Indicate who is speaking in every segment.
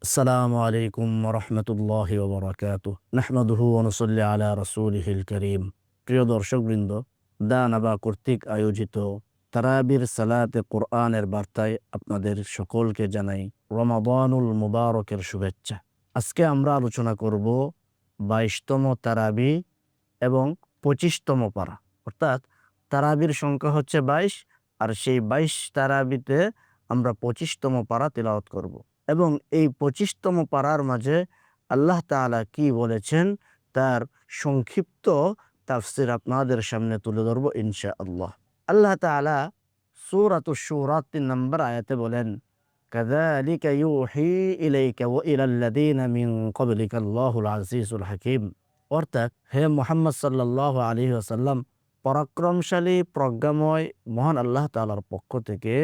Speaker 1: আসসালামু আলাইকুম রহমতুল্লাহি ওয়া বারাকাতুহু নাহমাদুহু ওয়া নুসাল্লি আলা রাসূলিহিল কারীম। প্রিয় দর্শকবৃন্দ, দানাবা কর্তৃক আয়োজিত তারাবির সালাতে কোরআনের বার্তায় আপনাদের সকলকে জানাই রমাদানুল মুবারকের শুভেচ্ছা। আজকে আমরা আলোচনা করব ২২তম তারাবি এবং ২৫তম পারা, অর্থাৎ তারাবির সংখ্যা হচ্ছে ২২, আর সেই ২২ তারাবিতে আমরা ২৫তম পারা তিলাওয়াত করব। এবং এই ২৫তম পারার মাঝে আল্লাহ তাআলা কি বলেছেন তার সংক্ষিপ্ত তাফসির আপনাদের সামনে তুলে ধরব ইনশাআল্লাহ। আল্লাহ তাআলা সূরাতুশ শুরা ৩ নম্বর আয়াতে বলেন, কাযালিকা ইউহি ইলাইকা ওয়া ইলাল্লাযীনা মিন ক্বাবলিকা আল্লাহুল আজিজুল হাকীম। অর্থাৎ হে মুহাম্মদ সাল্লাল্লাহু আলাইহি ওয়াসাল্লাম, পরাক্রমশালী প্রজ্ঞাময় মহান আল্লাহ তাআলার পক্ষ থেকে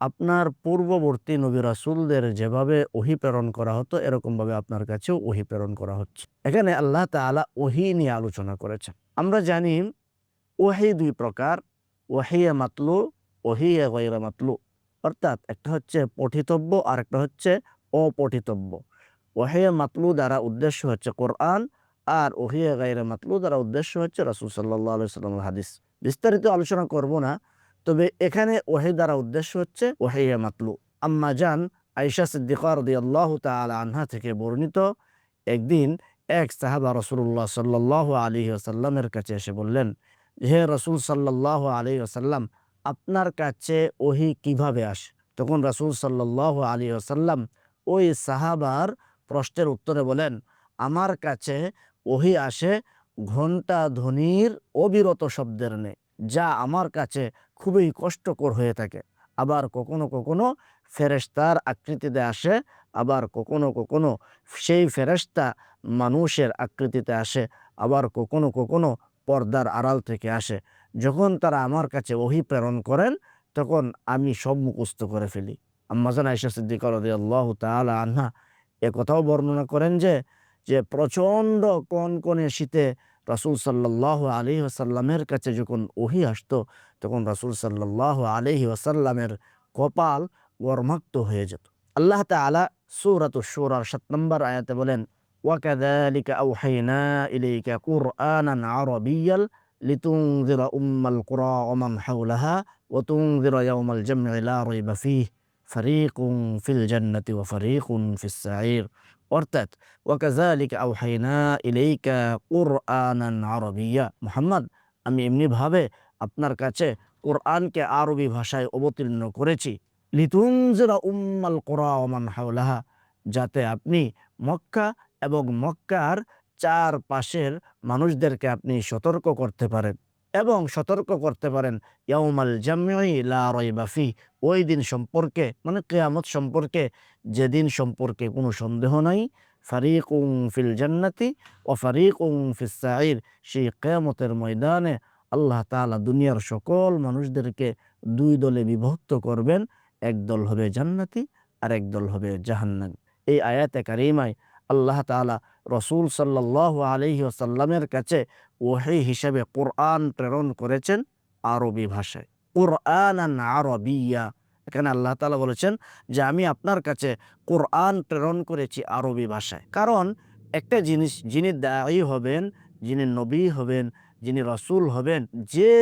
Speaker 1: আপনার পূর্ববর্তী নবী রাসূলদের যেভাবে ওহী প্রেরণ করা হতো এরকমভাবে আপনার কাছেও ওহী প্রেরণ করা হচ্ছে। এখানে আল্লাহ তাআলা ওহী নিয়ে আলোচনা করেছেন। আমরা জানি ওহী দুই প্রকার, ওহিয়ে মাতলু, ওহিয়ে গায়রে মাতলু। অর্থাৎ একটা হচ্ছে পঠিতব্য আর একটা হচ্ছে অপঠিতব্য। ওহিয়ে মাতলু দ্বারা উদ্দেশ্য হচ্ছে কোরআন, আর ওহিয়ে গায়রে মাতলু দ্বারা উদ্দেশ্য হচ্ছে রাসূল সাল্লাল্লাহু আলাইহি ওয়াসাল্লামের হাদিস। বিস্তারিত আলোচনা করব না, তবে এখানে ওহী দ্বারা উদ্দেশ্য হচ্ছে ওহিয়ে মাতলু। আম্মা জান আয়েশা সিদ্দিকা রাদিয়াল্লাহু তাআলা আনহা থেকে বর্ণিত, একদিন এক সাহাবা রাসূলুল্লাহ সাল্লাল্লাহু আলাইহি ওয়াসাল্লামের কাছে এসে বললেন, হে রাসূল সাল্লাল্লাহু আলাইহি ওয়াসাল্লাম, আপনার কাছে ওহী কিভাবে আসে? তখন রাসূল সাল্লাল্লাহু আলাইহি ওয়াসাল্লাম ওই সাহাবার প্রশ্নের উত্তরে বলেন, আমার কাছে ওহী আসে ঘণ্টা ধ্বনির অবিরত শব্দের ন্যায়, যা আমার কাছে খুবই কষ্টকর হয়ে থাকে। আবার কখনো কখনো ফেরেশতার আকৃতিতে আসে, আবার কখনো কখনো সেই ফেরেশতা মানুষের আকৃতিতে আসে, আবার কখনো কখনো পর্দার আড়াল থেকে আসে। যখন তারা আমার কাছে ওহী প্রেরণ করেন তখন আমি সব মুখস্থ করে ফেলি। আম্মা জান আয়েশা সিদ্দিকা রাদিয়াল্লাহু তাআলা আনহা একথাও বর্ণনা করেন যে প্রচণ্ড কনকনে শীতে রাসূল সাল্লাল্লাহু আলাইহি ওয়াসাল্লামের কাছে যখন ওহী আসতো তখন রাসূল সাল্লাল্লাহু আলাইহি ওয়াসাল্লামের কপাল গরমাক্ত হয়ে যেত। আল্লাহ তাআলা সূরাতুশ শুরার ৭ নম্বর আয়াতে বলেন, ওয়াকাযালিকা আওহাইনা ইলাইকা কুরআনান আরাবিয়্যাল লিতুনযিরা উম্মাল কুরা ওয়া মান হাওলাহা ওয়া তুনযিরা ইয়াওমাল জাম'i লা রাইবা ফীহি ফারীকুন ফিল জান্নাতি ওয়া ফারীকুন ফিস সাঈর। অর্থাৎ ওয়াকাযালিকা আওহাইনা ইলাইকা কুরআনান আরাবিয়্যা, মুহাম্মদ, আমি এমনিভাবে আপনার কাছে কোরআনকে আরবি ভাষায় অবতীর্ণ করেছি, লিতুনযিরা উম্মাল কুরা ওয়া মান হাওলাহা, যাতে আপনি মক্কা এবং মক্কার চারপাশের মানুষদেরকে আপনি সতর্ক করতে পারেন, এবং সতর্ক করতে পারেন ইয়াউমাল জাম'i লা রাইবা ফীহি, ওই দিন সম্পর্কে, মানে কিয়ামত সম্পর্কে, যেদিন সম্পর্কে কোনো সন্দেহ নাই। ফারীকুন ফিল জান্নাতি ওয়া ফারীকুন ফিস সাঈর, সেই কিয়ামতের ময়দানে আল্লাহ তাআলা দুনিয়ার সকল মানুষদেরকে দুই দলে বিভক্ত করবেন। এক দল হবে জান্নাতি আর এক দল হবে জাহান্নামী। এই আয়াতে কারিমায় আল্লাহ তাআলা রাসূল সাল্লাল্লাহু আলাইহি ওয়াসাল্লামের কাছে ওহী হিসেবে কোরআন প্রেরণ করেছেন আরবি ভাষায়, কুরআনান আরাবিয়্যা। এখানে আল্লাহ তাআলা বলেছেন যে আমি আপনার কাছে কোরআন প্রেরণ করেছি আরবি ভাষায়। কারণ একটা জিনিস, যিনি দায়ী হবেন, যিনি নবী হবেন, যিনি রাসূল হবেন, যে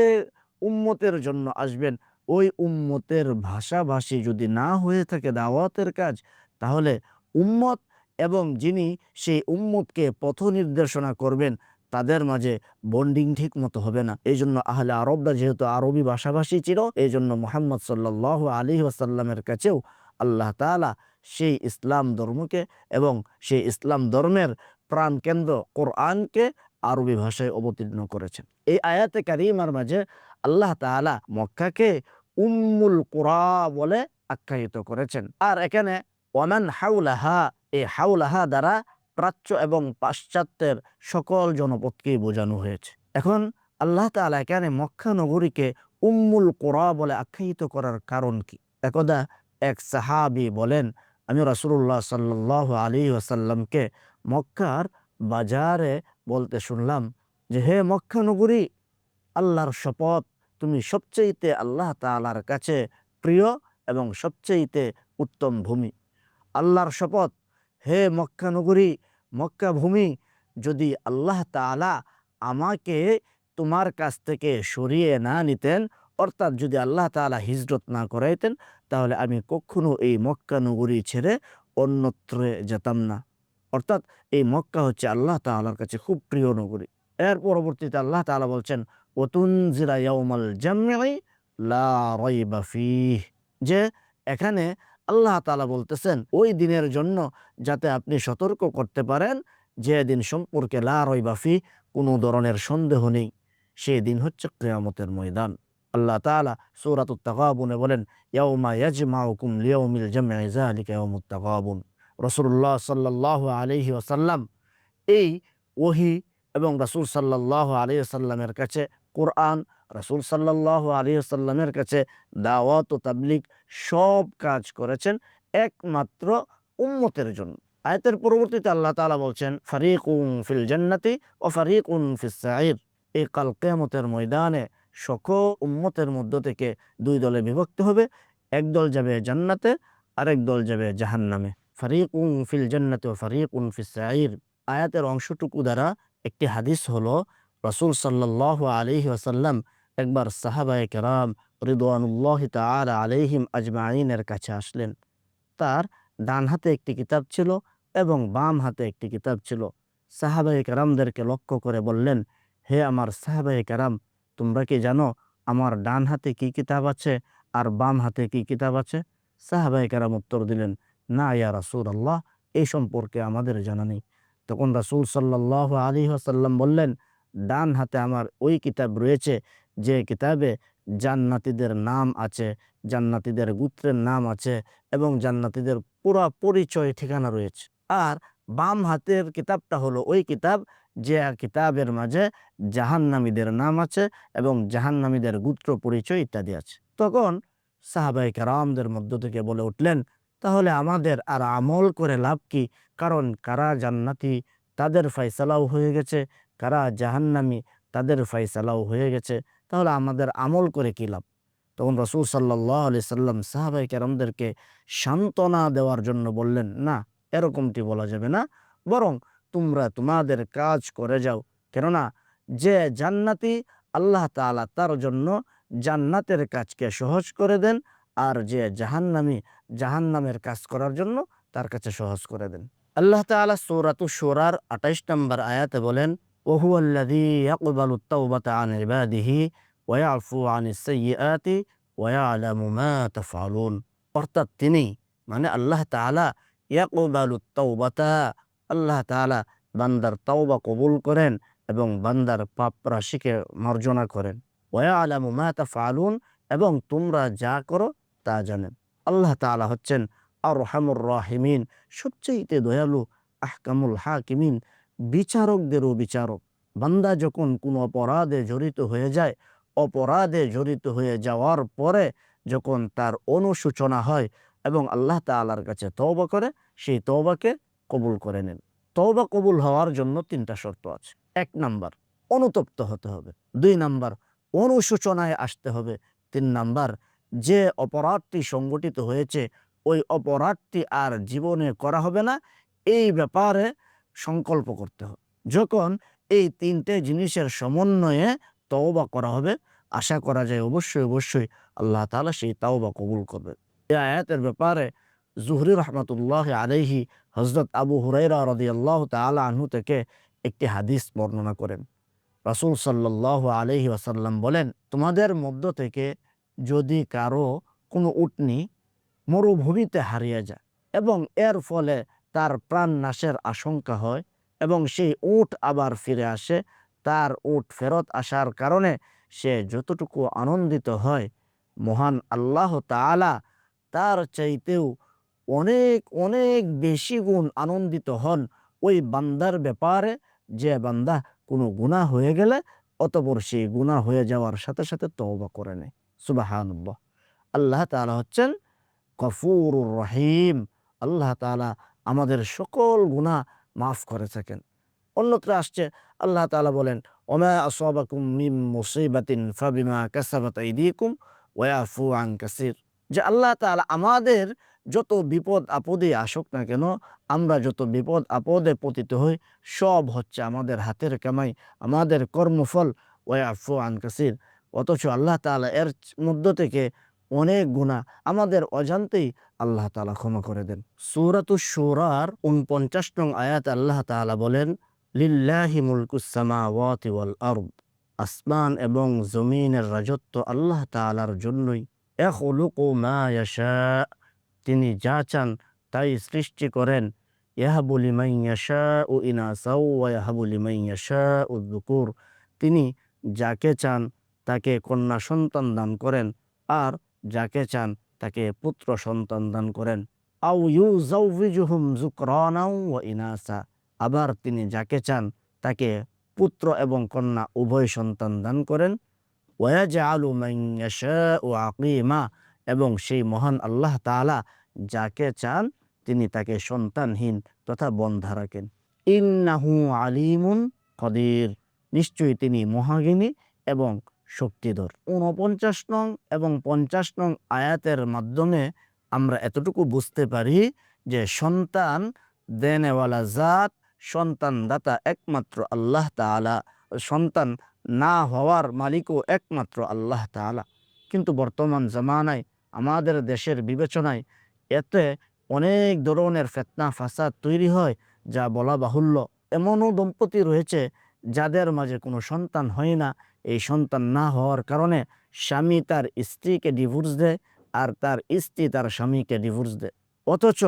Speaker 1: উম্মতের জন্য আসবেন, ওই উম্মতের ভাষাভাষী যদি না হয়ে থাকে দাওয়াতের কাজ, তাহলে উম্মত এবং যিনি সেই উম্মতকে পথ নির্দেশনা করবেন তাদের মাঝে বন্ডিং ঠিক মতো হবে না। এই জন্য আহলে আরবরা যেহেতু আরবি ভাষাভাষী ছিল, এই জন্য মুহাম্মদ সাল্লাল্লাহু আলাইহি ওয়াসাল্লামের কাছেও আল্লাহ তাআলা সেই ইসলাম ধর্মকে এবং সেই ইসলাম ধর্মের প্রাণকেন্দ্র কোরআনকে আরবি ভাষায় অবতীর্ণ করেছেন। এই আয়াতে কারিমার মাঝে আল্লাহ তাআলা মক্কাকে উম্মুল কুরা বলে আখ্যায়িত করেছেন। আর এখানে ওয়ামান হাওলাহা, এই হাওলাহা দ্বারা প্রাচ্য এবং পাশ্চাত্যের সকল জনপদকেই বোঝানো হয়েছে। এখন আল্লাহ তাআলা এখানে মক্কা নগরীকে উম্মুল কুরা বলে আখ্যায়িত করার কারণ কি? একদা এক সাহাবী বলেন, আমি রাসূলুল্লাহ সাল্লাল্লাহু আলাইহি ওয়াসাল্লামকে মক্কার বাজারে বলতে শুনলাম যে, হে মক্কা নগরী, আল্লাহর শপথ, তুমি সবচাইতে আল্লাহ তাআলার কাছে প্রিয় এবং সবচাইতে উত্তম ভূমি। আল্লাহর শপথ, হে মক্কা নগরী, মক্কা ভূমি, যদি আল্লাহ তাআলা আমাকে তোমার কাছ থেকে সরিয়ে না নিতেন, অর্থাৎ যদি আল্লাহ তাআলা হিজরত না করাইতেন, তাহলে আমি কখনো এই মক্কা নগরী ছেড়ে অন্যত্র যেতাম না। অর্থাৎ এই মক্কা হচ্ছে আল্লাহ তাআলার কাছে খুব প্রিয় নগরী। এর পরবর্তীতে আল্লাহ তাআলা বলছেন, ওয়াতুনজিরা ইয়াউমাল জামঈ লা রাইবা ফীহ, যে এখানে আল্লাহ তাআলা বলতেছেন ওই দিনের জন্য যাতে আপনি সতর্ক করতে পারেন, যে দিন সম্পর্কে লা রাইবা ফীহ, কোনো ধরনের সন্দেহ নেই। সেই দিন হচ্ছে কিয়ামতের ময়দান। আল্লাহ তাআলা সূরাতুত তাগাবুনে বলেন, ইয়াউমা ইয়াজমাউকুম লিয়াউমিল জামঈ যালিকা ইয়াউমুত তাগাবুন। রাসূলুল্লাহ সাল্লাল্লাহু আলাইহি ওয়াসাল্লাম এই ওহী এবং রাসূল সাল্লাল্লাহু আলাইহি ওয়াসাল্লামের কাছে কোরআন, রাসূল সাল্লাল্লাহু আলাইহি ওয়াসাল্লামের কাছে দাওয়াত ও তাবলীগ সব কাজ করেছেন একমাত্র উম্মতের জন্য। আয়াতের পরবর্তীতে আল্লাহ তাআলা বলছেন, ফারীকুন ফিল জান্নাতি ওয়া ফারীকুন ফিস সাঈর। এই কাল কিয়ামতের ময়দানে সকল উম্মতের মধ্য থেকে দুই দলে বিভক্ত হবে। এক দল যাবে জান্নাতে, আরেক দল যাবে জাহান্নামে। ফারীকুন ফিল জান্নাতি ওয়া ফারীকুন ফিস সাঈর আয়াতের অংশটুকু দ্বারা একটি হাদিস হলো, রাসূল সাল্লাল্লাহু আলাইহি ওয়াসাল্লাম একবার সাহাবায়ে কেরাম রিদওয়ানুল্লাহি তাআলা আলাইহিম আজমাইনের কাছে আসলেন। তার ডান হাতে একটি কিতাব ছিল এবং বাম হাতে একটি কিতাব ছিল। সাহাবায়ে কেরামদেরকে লক্ষ্য করে বললেন, হে আমার সাহাবায়ে কেরাম, তোমরা কি জানো আমার ডান হাতে কি কিতাব আছে আর বাম হাতে কি কিতাব আছে? সাহাবায়ে কেরাম উত্তর দিলেন, না ইয়া রাসূলুল্লাহ, এই সম্পর্কে আমাদের জানা নেই। তখন রাসূল সাল্লাল্লাহু আলাইহি ওয়াসাল্লাম বললেন, ডান হাতে আমার ওই কিতাব রয়েছে যে কিতাবে জান্নাতীদের নাম আছে, জান্নাতীদের গোত্রের নাম আছে এবং জান্নাতীদের পুরা পরিচয় ঠিকানা রয়েছে। আর বাম হাতের কিতাবটা হলো ওই কিতাব যে কিতাবের মাঝে জাহান্নামীদের নাম আছে এবং জাহান্নামীদের গোত্র পরিচয় ইত্যাদি আছে। তখন সাহাবায়ে কেরামদের মধ্য থেকে বলে উঠলেন, তাহলে আমাদের আর আমল করে লাভ কি? কারণ কারা জান্নাতি তাদের ফায়সালাও হয়ে গেছে, কারা জাহান্নামী তাদের ফায়সালাও হয়ে গেছে, তাহলে আমাদের আমল করে কি লাভ? তখন রাসূল সাল্লাল্লাহু আলাইহি সাল্লাম সাহাবায়ে কেরামদেরকে সান্ত্বনা দেওয়ার জন্য বললেন, না, এরকমটি বলা যাবে না, বরং তোমরা তোমাদের কাজ করে যাও। কেননা যে জান্নাতি আল্লাহ তাআলা তার জন্য জান্নাতের কাজকে সহজ করে দেন, আর যে জাহান্নামী জাহান্নামের কাজ করার জন্য তার কাছে সহজ করে দেন। আল্লাহ তাআলা সূরাতুশ শুরার ২৮ নম্বর আয়াতে বলেন, ওয়াহুয়াল্লাযী ইয়াকবালুত তাওবাতা আন ইবাদিহি ওয়া ইয়াফু আনিস সাইয়্যাতি ওয়া ইয়ালামু মা তাফআলুন। অর্থাৎ তিনি মানে আল্লাহ তাআলা ইয়াকবালুত তাওবাতা, আল্লাহ তাআলা বান্দার তাওবা কবুল করেন এবং বান্দার পাপ রাশিকে মার্জনা করেন। ওয়া ইয়ালামু মা তাফআলুন, এবং তোমরা যা করো তা জানেন। আল্লাহ তাআলা হচ্ছেন আরহামুর রাহিমিন, সবচাইতে দয়ালু, আহকামুল হাকিমিন, বিচারকদেরও বিচারক। বান্দা যখন কোনো অপরাধে জড়িত হয়ে যায়, অপরাধে জড়িত হয়ে যাওয়ার পরে যখন তার অনুশোচনা হয় এবং আল্লাহ তাআলার কাছে তওবা করে, সেই তওবাকে কবুল করে নেন। তওবা কবুল হওয়ার জন্য ৩টা শর্ত আছে। ১ নাম্বার, অনুতপ্ত হতে হবে। ২ নাম্বার, অনুশোচনায় আসতে হবে। ৩ নাম্বার, যে অপরাধটি সংগঠিত হয়েছে ওই অপরাধটি আর জীবনে করা হবে না, এই ব্যাপারে সংকল্প করতে হবে। যখন এই ৩টে জিনিসের সমন্বয়ে তওবা করা হবে, আশা করা যায় অবশ্যই অবশ্যই আল্লাহ তাআলা সেই তওবা কবুল করবেন। এই আয়াতের ব্যাপারে জুহরি রাহমাতুল্লাহি আলাইহি হযরত আবু হুরায়রা রাদিয়াল্লাহু তাআলা আনহু থেকে একটি হাদিস বর্ণনা করেন। রাসূল সাল্লাল্লাহু আলাইহি ওয়াসাল্লাম বলেন, তোমাদের মধ্য থেকে যদি কারো কোনো উটনী মরুভূমিতে হারিয়ে যায় এবং এর ফলে তার প্রাণ নাশের আশঙ্কা হয় এবং সেই উট আবার ফিরে আসে, তার উট ফেরত আসার কারণে সে যতটুকু আনন্দিত হয়, মহান আল্লাহ তাআলা তার চাইতেও অনেক অনেক বেশি গুণ আনন্দিত হন ওই বান্দার ব্যাপারে, যে বান্দা কোনো গুনাহ হয়ে গেলে অতঃপর সেই গুনাহ হয়ে যাওয়ার সাথে সাথে তওবা করে নেয়। সুবহানাল্লাহ। আল্লাহ তাআলা হচ্ছেন গফুরুর রহিম। আল্লাহ তাআলা আমাদের সকল গুনাহ মাফ করে থাকেন। অন্যত্র আসছে আল্লাহ তাআলা বলেন, ওমা আসাবাকুম মিন মুসিবাতিন ফাবিমা কাসাবাত আইদিকুম ওয়া ইয়াফু আন কাসির। যে আল্লাহ তাআলা আমাদের যত বিপদ আপদে আসুক না কেন, আমরা যত বিপদ আপদে পতিত হই, সব হচ্ছে আমাদের হাতের কামাই, আমাদের কর্মফল। ওয়াফু আন কাসির। অথচ আল্লাহ তাআলা এর মধ্য থেকে অনেক গুনাহ আমাদের অজান্তেই আল্লাহ তাআলা ক্ষমা করে দেন। সূরাতুশ শূরার ৪৯ নং আয়াতে আল্লাহ তাআলা বলেন, লিল্লাহি মুলকুস সামাওয়াতি ওয়াল আরদ। আসমান এবং জমিনের রাজত্ব আল্লাহ তাআলার জন্যই। ইয়াখলুকু মা ইয়াশা, তিনি যা চান তাই সৃষ্টি করেন। ইয়াহাবু লিমান ইয়াশাউ ইনাসাও ওয়া ইয়াহাবু লিমান ইয়াশাউ যুকুর, তিনি যাকে চান তাকে কন্যা সন্তান দান করেন, আর যাকে চান তাকে পুত্র সন্তান দান করেন। আও ইউযাউযিজুহুম যুকরানাও ওয়া ইনাসা, আবার তিনি যাকে চান তাকে পুত্র এবং কন্যা উভয় সন্তান দান করেন। ওয়াজআলু মান ইয়াশাউ আকীমা, এবং সেই মহান আল্লাহ তাআলা যাকে চান তিনি তাকে সন্তানহীন তথা বন্ধ্যা রাখেন। ইন্নাহু আলিমুন কদির, নিশ্চয়ই তিনি মহাজ্ঞানী এবং শক্তিধর। ৪৯ নং এবং ৫০ নং আয়াতের মাধ্যমে আমরা এতটুকু বুঝতে পারি যে সন্তান দেনেওয়ালা জাত, সন্তান দাতা একমাত্র আল্লাহ তাআলা, সন্তান না হওয়ার মালিকও একমাত্র আল্লাহ তাআলা। কিন্তু বর্তমান জামানায় আমাদের দেশের বিবেচনায় এতে অনেক ধরনের ফিতনা ফাসাদ তৈরি হয়, যা বলা বাহুল্য। এমনও দম্পতি রয়েছে যাদের মাঝে কোনো সন্তান হয় না। এই সন্তান না হওয়ার কারণে স্বামী তার স্ত্রীকে ডিভোর্স দেয়, আর তার স্ত্রী তার স্বামীকে ডিভোর্স দেয়। অথচ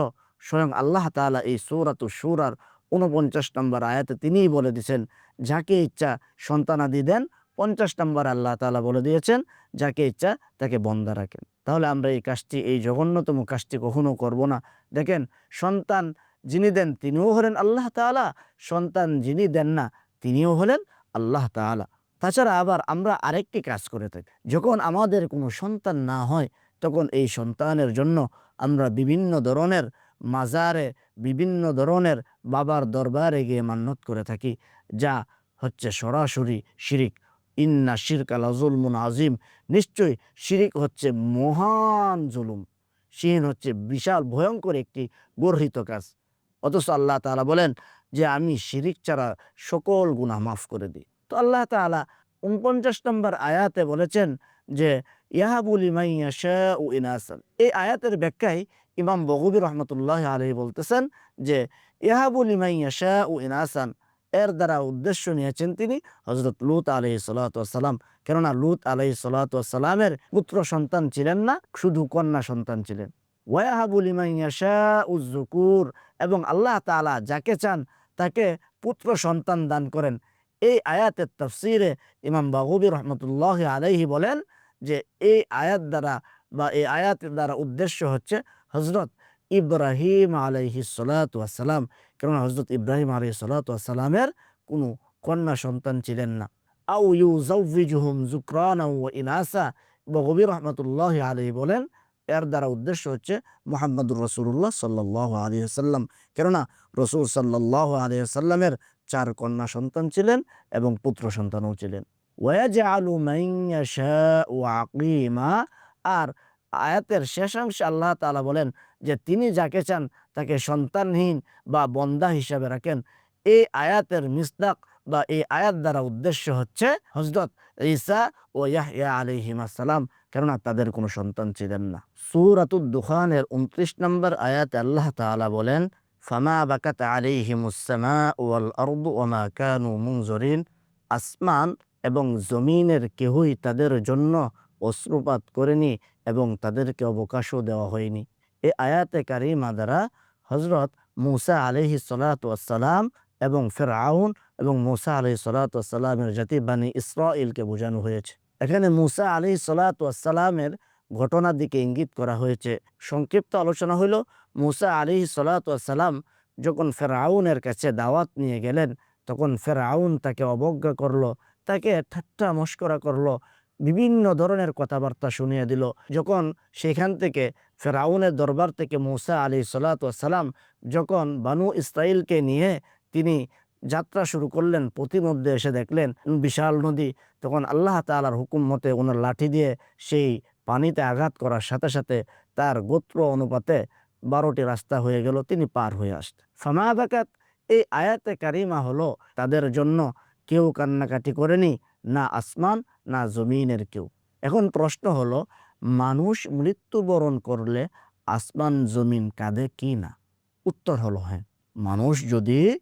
Speaker 1: স্বয়ং আল্লাহ তাআলা এই সূরাতুশ শূরার ৪৯ নম্বর আয়াতে তিনিই বলে দিয়েছেন, যাকে ইচ্ছা সন্তানাদি দেন। ৫০ নম্বর আল্লাহ তাআলা বলে দিয়েছেন, যাকে ইচ্ছা তাকে বন্ধ্যা রাখেন। তাহলে আমরা এই কাজটি, এই জঘন্যতম কাজটি কখনো করব না। দেখেন, সন্তান যিনি দেন তিনিও হলেন আল্লাহ তাআলা, সন্তান যিনি দেন না তিনিও হলেন আল্লাহ তাআলা। তাছাড়া আবার আমরা আরেকটি কাজ করে থাকি, যখন আমাদের কোনো সন্তান না হয় তখন এই সন্তানের জন্য আমরা বিভিন্ন ধরনের মাজারে, বিভিন্ন ধরনের বাবার দরবারে গিয়ে মান্নত করে থাকি, যা হচ্ছে সরাসরি শিরিক। ইন্না শিরকা লাযুলমুন আযীম, নিশ্চয়ই শিরিক হচ্ছে মহান জুলুম, শিন হচ্ছে বিশাল ভয়ঙ্কর একটি গর্হিত কাজ। অথচ আল্লাহ তাআলা বলেন যে আমি শিরিক ছাড়া সকল গুনাহ মাফ করে দিই। তো আল্লাহ তাআলা ৪৯ নম্বর আয়াতে বলেছেন যে ইয়াহাবু লিমান ইয়াশাউ ইনাসান। এই আয়াতের ব্যাখ্যায় ইমাম বগবী রহমতুল্লাহ আলাইহি বলতেছেন যে ইয়াহাবু লিমান ইয়াশাউ ইনাসান, এর দ্বারা উদ্দেশ্য নিয়েছেন তিনি হযরত লূত আলাইহিস সালাতু ওয়াস সালাম। কেননা লূত আলাইহিস সালাতু ওয়াস সালামের পুত্র সন্তান ছিলেন না, শুধু কন্যা সন্তান ছিলেন। ওয়াহাবু লিমান ইয়াশাউ যুকুর, এবং আল্লাহ তাআলা যাকে চান তাকে পুত্র সন্তান দান করেন। এই আয়াতের তাফসীরে ইমাম বাগবী রহমতুল্লাহ আলাইহি বলেন যে এই আয়াত দ্বারা বা এই আয়াতের দ্বারা উদ্দেশ্য হচ্ছে হযরত ইব্রাহিম আলাইহিস সালাতু ওয়াস সালাম। কেননা হযরত ইব্রাহিম আলাইহিস সালাতু ওয়াস সালামের কোনো কন্যা সন্তান ছিলেন না। আও ইউযাউযিজুহুম যুকরানা ওয়া ইনাসা, বগবী রহমতুল্লাহ আলাইহি বলেন এর দ্বারা উদ্দেশ্য হচ্ছে মুহাম্মদুর রাসূলুল্লাহ সাল্লাল্লাহু আলাইহি ওয়াসাল্লাম। কেননা রাসূল সাল্লাল্লাহু আলাইহি ওয়াসাল্লামের ৪ কন্যা সন্তান ছিলেন এবং পুত্র সন্তানও ছিলেন। ওয়াজআলু মান ইয়াশাউ আকীমা, আর আয়াতের শেষাংশে আল্লাহ তাআলা বলেন যে তিনি যাকে চান তাকে সন্তানহীন বা বন্ধ্যা হিসাবে রাখেন। এই আয়াতের মিসদাক বা এই আয়াত দ্বারা উদ্দেশ্য হচ্ছে হযরত ঈসা ও ইয়াহইয়া আলাইহিমুস সালাম, কেননা তাদের কোনো সন্তান ছিলেন না। সূরাতুদ দুখানের ২৯ নম্বর আয়াতে আল্লাহ তাআলা বলেন, ফামা বাকাত আলাইহিমুস সামাউ ওয়াল আরদু ওয়া মা কানু মুনযিরিন, আসমান এবং জমিনের কেহই তাদের জন্য অশ্রুপাত করেনি এবং তাদেরকে অবকাশও দেওয়া হয়নি। এই আয়াতে কারিমা দ্বারা হযরত মূসা আলাইহিস সালাতু ওয়াস সালাম এবং ফিরআউন এবং মূসা আলাইহিস সালাতু ওয়াস সালামের জাতি বনী ইসরাঈলকে বোঝানো হয়েছে। এখানে মূসা আলাইহিস সালাতু ওয়াস সালামের ঘটনার দিকে ইঙ্গিত করা হয়েছে। সংক্ষিপ্ত আলোচনা হলো, মূসা আলাইহিস সালাতু ওয়াস সালাম যখন ফিরআউনের কাছে দাওয়াত নিয়ে গেলেন, তখন ফিরআউন তাকে অবজ্ঞা করলো, তাকে ঠাট্টা মশকরা করলো, বিভিন্ন ধরনের কথাবার্তা শুনিয়ে দিল। যখন সেখান থেকে ফিরআউনের দরবার থেকে মূসা আলাইহিস সালাতু ওয়াস সালাম যখন বনু ইসরাঈলকে নিয়ে তিনি যাত্রা শুরু করলেন, পথিমধ্যে এসে দেখলেন বিশাল নদী। তখন আল্লাহ তাআলার হুকুম মতে ওনার লাঠি দিয়ে সেই পানিতে আঘাত করার সাথে সাথে তার গোত্র অনুপাতে 12টি রাস্তা হয়ে গেল, তিনি পার হয়ে আসতেন। ফামা বাকাত, এই আয়াতে কারিমা হলো তাদের জন্য কেউ কান্নাকাটি করেনি, না আসমান না জমিনের কেউ। এখন প্রশ্ন হলো, মানুষ মৃত্যুবরণ করলে আসমান জমিন কাঁদে কি না? উত্তর হলো হ্যাঁ। মানুষ যদি,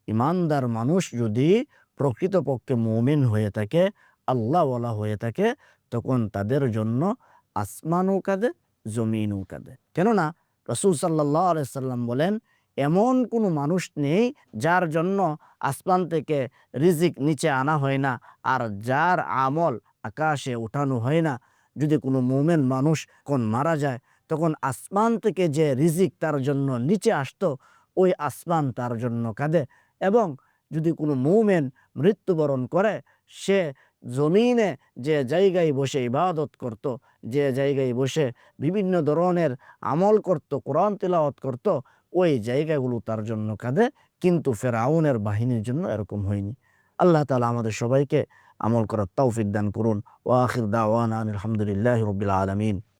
Speaker 1: ইমানদার মানুষ যদি প্রকৃতপক্ষে মুমিন হয়ে থাকে, আল্লাহওয়ালা হয়ে থাকে, তখন তাদের জন্য আসমানও কাঁদে, জমিনও কাঁদে। কেননা রাসূল সাল্লাল্লাহু আলাইহি সাল্লাম বলেন, এমন কোনো মানুষ নেই যার জন্য আসমান থেকে রিজিক নিচে আনা হয় না, আর যার আমল আকাশে উঠানো হয় না। যদি কোনো মুমিন মানুষ কোন মারা যায়, তখন আসমান থেকে যে রিজিক তার জন্য নিচে আসতো, ওই আসমান তার জন্য কাঁদে। এবং যদি কোনো মুমিন মৃত্যুবরণ করে, সে জমিনে যে জায়গায় বসে ইবাদত করত, যে জায়গায় বসে বিভিন্ন ধরনের আমল করত, কোরআন তিলাওয়াত করত, ওই জায়গাগুলো তার জন্য কাঁদে। কিন্তু ফেরাউনের বাহিনীর জন্য এরকম হয়নি। আল্লাহ তাআলা আমাদের সবাইকে আমল করার তৌফিক দান করুন। ওয়া আখির দাওয়ানা আনিল হামদুলিল্লাহি রাব্বিল আলামিন।